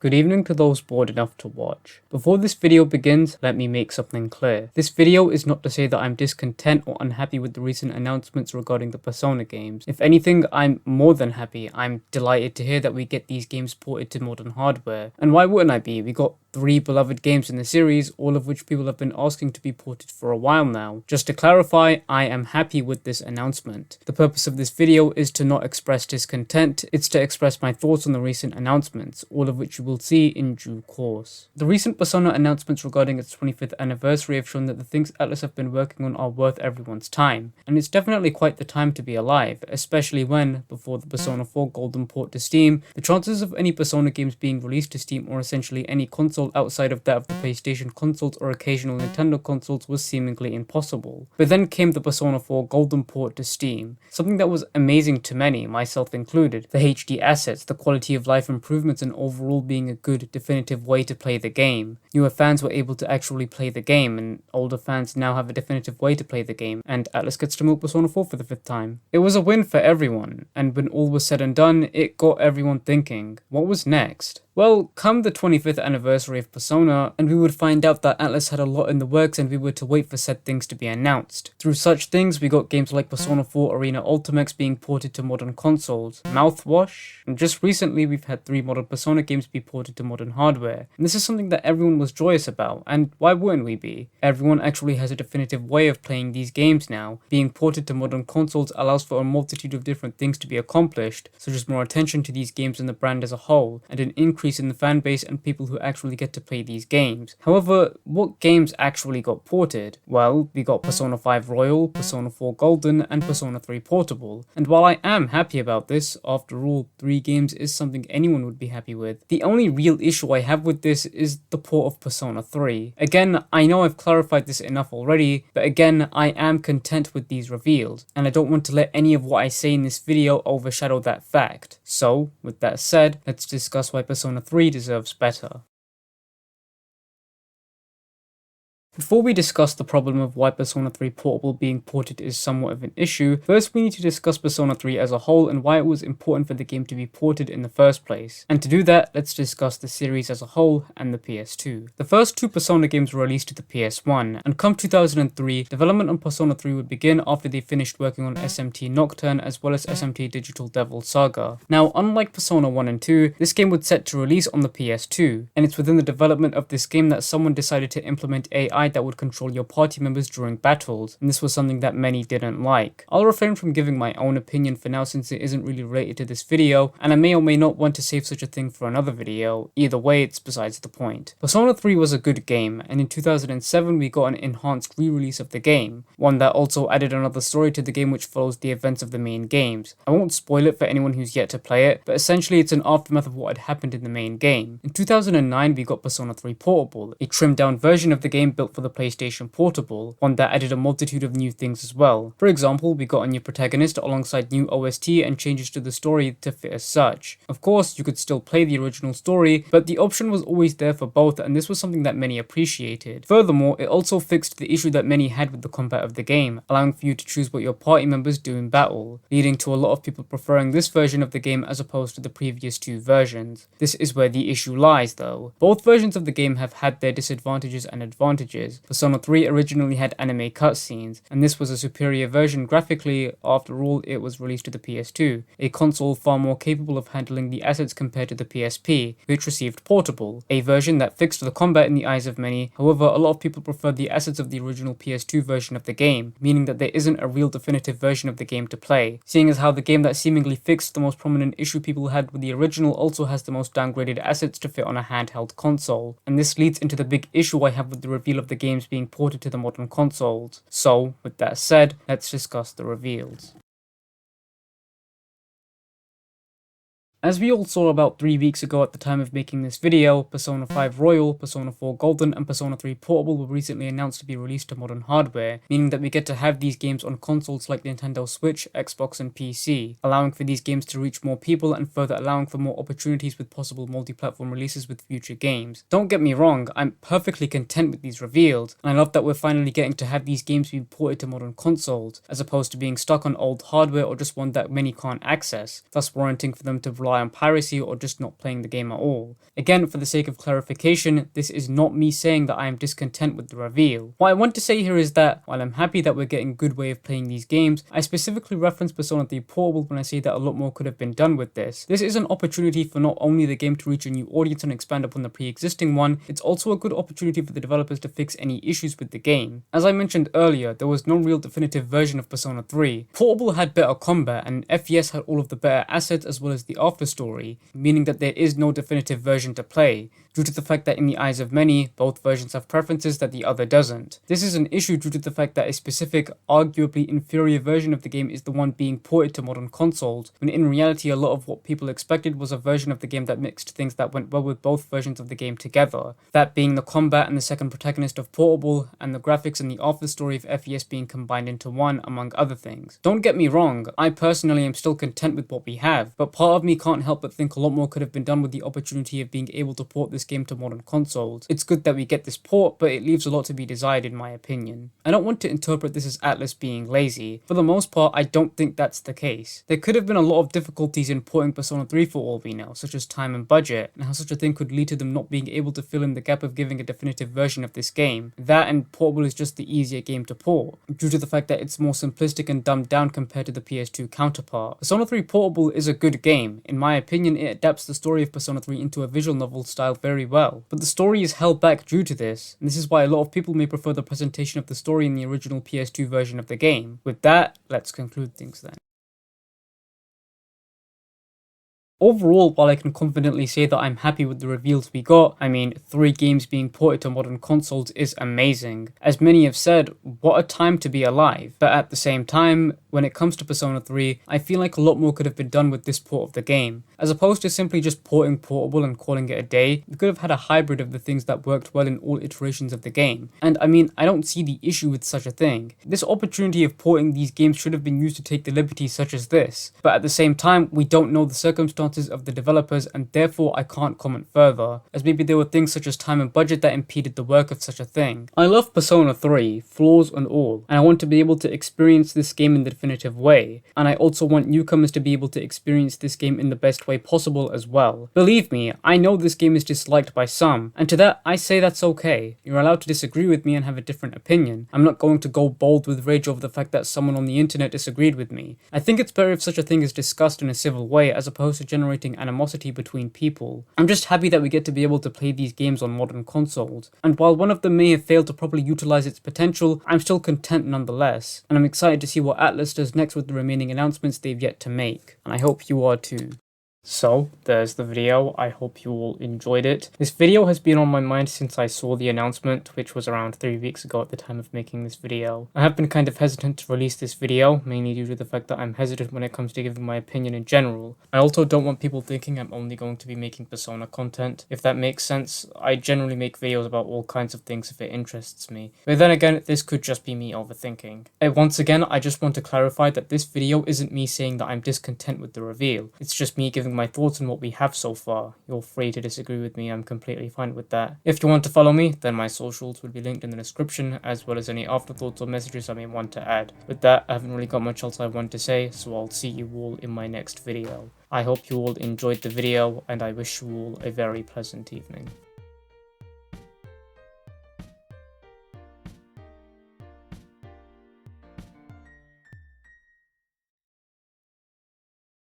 Good evening to those bored enough to watch. Before this video begins, let me make something clear. This video is not to say that I'm discontent or unhappy with the recent announcements regarding the Persona games. If anything, I'm more than happy. I'm delighted to hear that we get these games ported to modern hardware. And why wouldn't I be? We got 3 beloved games in the series, all of which people have been asking to be ported for a while now. Just to clarify, I am happy with this announcement. The purpose of this video is to not express discontent, it's to express my thoughts on the recent announcements, all of which you will see in due course. The recent Persona announcements regarding its 25th anniversary have shown that the things Atlus have been working on are worth everyone's time, and it's definitely quite the time to be alive, especially when, before the Persona 4 Golden port to Steam, the chances of any Persona games being released to Steam or essentially any console outside of that of the PlayStation consoles or occasional Nintendo consoles was seemingly impossible. But then came the Persona 4 Golden port to Steam, something that was amazing to many, myself included. The HD assets, the quality of life improvements, and overall being a good, definitive way to play the game. Newer fans were able to actually play the game, and older fans now have a definitive way to play the game, and Atlus gets to milk Persona 4 for the 5th time. It was a win for everyone, and when all was said and done, it got everyone thinking, what was next? Well, come the 25th anniversary of Persona, and we would find out that Atlus had a lot in the works and we were to wait for said things to be announced. Through such things, we got games like Persona 4 Arena Ultimax being ported to modern consoles, Mouthwash, and just recently we've had 3 modern Persona games be ported to modern hardware. And this is something that everyone was joyous about, and why wouldn't we be? Everyone actually has a definitive way of playing these games now. Being ported to modern consoles allows for a multitude of different things to be accomplished, such as more attention to these games and the brand as a whole, and an increase in the fan base and people who actually get to play these games. However, what games actually got ported? Well, we got Persona 5 Royal, Persona 4 Golden, and Persona 3 Portable. And while I am happy about this, after all, 3 games is something anyone would be happy with, the only real issue I have with this is the port of Persona 3. Again, I know I've clarified this enough already, but again, I am content with these reveals, and I don't want to let any of what I say in this video overshadow that fact. So, with that said, let's discuss why Persona 3 deserves better. Before we discuss the problem of why Persona 3 Portable being ported is somewhat of an issue, first we need to discuss Persona 3 as a whole and why it was important for the game to be ported in the first place. And to do that, let's discuss the series as a whole and the PS2. The first 2 Persona games were released to the PS1, and come 2003, development on Persona 3 would begin after they finished working on SMT Nocturne as well as SMT Digital Devil Saga. Now, unlike Persona 1 and 2, this game was set to release on the PS2, and it's within the development of this game that someone decided to implement AI that would control your party members during battles, and this was something that many didn't like. I'll refrain from giving my own opinion for now since it isn't really related to this video, and I may or may not want to save such a thing for another video. Either way, it's besides the point. Persona 3 was a good game, and in 2007 we got an enhanced re-release of the game, one that also added another story to the game which follows the events of the main games. I won't spoil it for anyone who's yet to play it, but essentially it's an aftermath of what had happened in the main game. In 2009 we got Persona 3 Portable, a trimmed down version of the game built for the PlayStation Portable, one that added a multitude of new things as well. For example, we got a new protagonist alongside new OST and changes to the story to fit as such. Of course, you could still play the original story, but the option was always there for both, and this was something that many appreciated. Furthermore, it also fixed the issue that many had with the combat of the game, allowing for you to choose what your party members do in battle, leading to a lot of people preferring this version of the game as opposed to the previous 2 versions. This is where the issue lies though. Both versions of the game have had their disadvantages and advantages. Persona 3 originally had anime cutscenes, and this was a superior version graphically. After all, it was released to the PS2, a console far more capable of handling the assets compared to the PSP, which received Portable, a version that fixed the combat in the eyes of many. However, a lot of people prefer the assets of the original PS2 version of the game, meaning that there isn't a real definitive version of the game to play, seeing as how the game that seemingly fixed the most prominent issue people had with the original also has the most downgraded assets to fit on a handheld console. And this leads into the big issue I have with the reveal of the games being ported to the modern consoles. So, with that said, let's discuss the reveals. As we all saw about 3 weeks ago at the time of making this video, Persona 5 Royal, Persona 4 Golden, and Persona 3 Portable were recently announced to be released to modern hardware, meaning that we get to have these games on consoles like Nintendo Switch, Xbox, and PC, allowing for these games to reach more people and further allowing for more opportunities with possible multi-platform releases with future games. Don't get me wrong, I'm perfectly content with these reveals, and I love that we're finally getting to have these games being ported to modern consoles, as opposed to being stuck on old hardware or just one that many can't access, thus warranting for them to rely rely on piracy or just not playing the game at all. Again, for the sake of clarification, this is not me saying that I am discontent with the reveal. What I want to say here is that, while I'm happy that we're getting a good way of playing these games, I specifically reference Persona 3 Portable when I say that a lot more could have been done with this. This is an opportunity for not only the game to reach a new audience and expand upon the pre-existing one, it's also a good opportunity for the developers to fix any issues with the game. As I mentioned earlier, there was no real definitive version of Persona 3. Portable had better combat, and FES had all of the better assets as well as the afterstory, meaning that there is no definitive version to play, due to the fact that in the eyes of many, both versions have preferences that the other doesn't. This is an issue due to the fact that a specific, arguably inferior version of the game is the one being ported to modern consoles, when in reality a lot of what people expected was a version of the game that mixed things that went well with both versions of the game together, that being the combat and the second protagonist of Portable, and the graphics and the afterstory of FES being combined into one, among other things. Don't get me wrong, I personally am still content with what we have, but part of me can't help but think a lot more could have been done with the opportunity of being able to port this game to modern consoles. It's good that we get this port, but it leaves a lot to be desired in my opinion. I don't want to interpret this as Atlus being lazy. For the most part, I don't think that's the case. There could have been a lot of difficulties in porting Persona 3 for all we know, such as time and budget, and how such a thing could lead to them not being able to fill in the gap of giving a definitive version of this game. That and Portable is just the easier game to port, due to the fact that it's more simplistic and dumbed down compared to the PS2 counterpart. Persona 3 Portable is a good game. In my opinion, it adapts the story of Persona 3 into a visual novel style very well, but the story is held back due to this, and this is why a lot of people may prefer the presentation of the story in the original PS2 version of the game. With that, let's conclude things then. Overall, while I can confidently say that I'm happy with the reveals we got, 3 games being ported to modern consoles is amazing. As many have said, what a time to be alive. But at the same time, when it comes to Persona 3, I feel like a lot more could have been done with this port of the game. As opposed to simply just porting Portable and calling it a day, we could have had a hybrid of the things that worked well in all iterations of the game. And I don't see the issue with such a thing. This opportunity of porting these games should have been used to take the liberties such as this. But at the same time, we don't know the circumstances of the developers, and therefore I can't comment further, as maybe there were things such as time and budget that impeded the work of such a thing. I love Persona 3, flaws and all, and I want to be able to experience this game in the definitive way, and I also want newcomers to be able to experience this game in the best way possible as well. Believe me, I know this game is disliked by some, and to that I say that's okay. You're allowed to disagree with me and have a different opinion. I'm not going to go bold with rage over the fact that someone on the internet disagreed with me. I think it's better if such a thing is discussed in a civil way as opposed to generating animosity between people. I'm just happy that we get to be able to play these games on modern consoles, and while one of them may have failed to properly utilize its potential, I'm still content nonetheless, and I'm excited to see what Atlus does next with the remaining announcements they've yet to make, and I hope you are too. So, there's the video. I hope you all enjoyed it. This video has been on my mind since I saw the announcement, which was around 3 weeks ago at the time of making this video. I have been kind of hesitant to release this video, mainly due to the fact that I'm hesitant when it comes to giving my opinion in general. I also don't want people thinking I'm only going to be making Persona content. If that makes sense, I generally make videos about all kinds of things if it interests me. But then again, this could just be me overthinking. Once again, I just want to clarify that this video isn't me saying that I'm discontent with the reveal. It's just me giving my thoughts on what we have so far. You're free to disagree with me, I'm completely fine with that. If you want to follow me, then my socials will be linked in the description, as well as any afterthoughts or messages I may want to add. With that, I haven't really got much else I want to say, so I'll see you all in my next video. I hope you all enjoyed the video, and I wish you all a very pleasant evening.